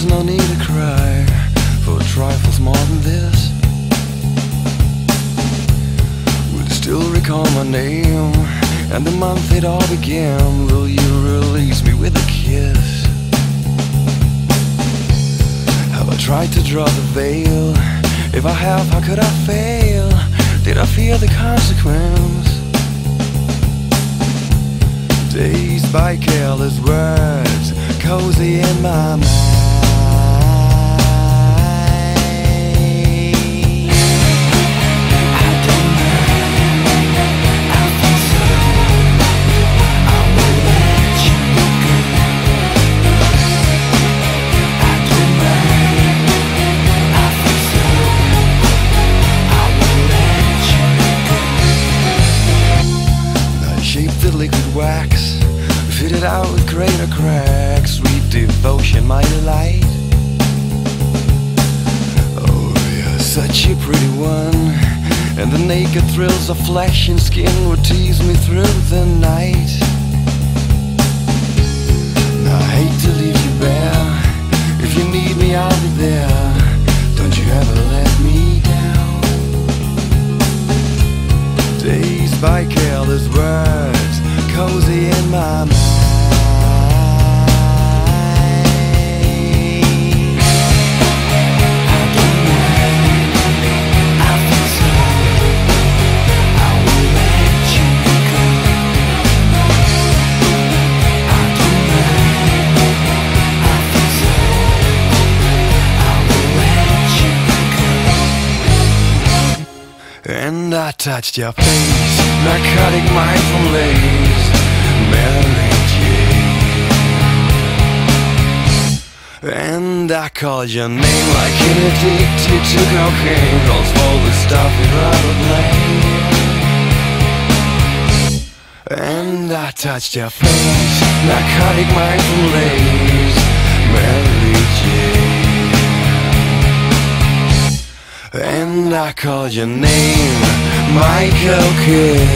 is no need to cry for trifles more than this. Will you still recall my name and the month it all began? Will you release me with a kiss? Have I tried to draw the veil? If I have, how could I fail? Did I fear the consequence? Dazed by careless words, cozy in my mind. Liquid wax, fitted out with greater cracks. Sweet devotion, my delight. Oh, you're such a pretty one, and the naked thrills of flesh and skin would tease me through the night. Now I hate to leave you bare. If you need me, I'll be there. Don't you ever let me down. Dazed by careless words, cozy in my mind. I don't mind, I feel so. I will let you go. I don't mind, I feel so. I will let you go. And I touched your face, narcotic mind from lace, Mary Jane. And I called your name like an addicted to cocaine. Calls for the stuff you'd rather blame. And I touched your face, narcotic mind from lace, Mary Jane. And I called your name, Michael Kidd.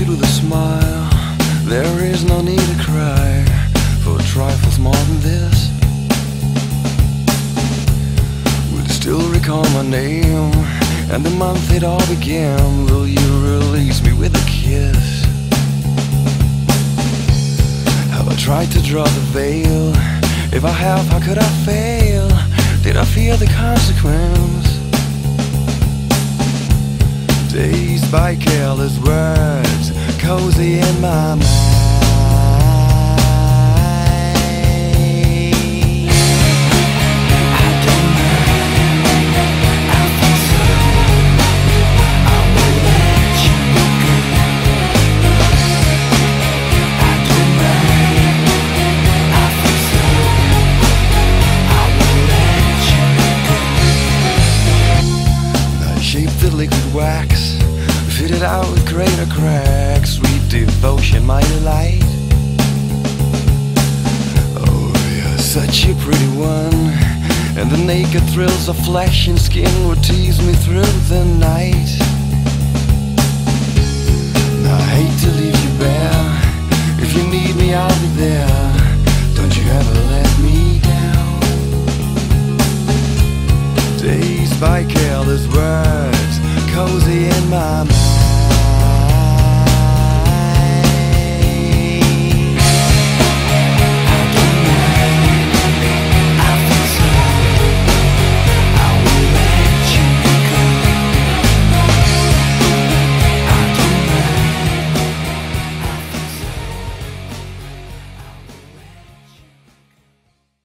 With a smile, there is no need to cry for trifles more than this. Will you still recall my name and the month it all began? Will you release me with a kiss? Have I tried to draw the veil? If I have, how could I fail? Did I fear the consequence? Dazed by careless words, cozy in my mind. I don't mind, I feel so. I will let you go. I don't mind, I feel so. I will let you go. I shaped the liquid wax, fitted out with greater cracks. Sweet devotion, my delight. Oh, you're such a pretty one, and the naked thrills of flesh and skin would tease me through the night. Now I hate to leave you bare. If you need me, I'll be there. Don't you ever let me down. Dazed by careless words, cozy in my mind.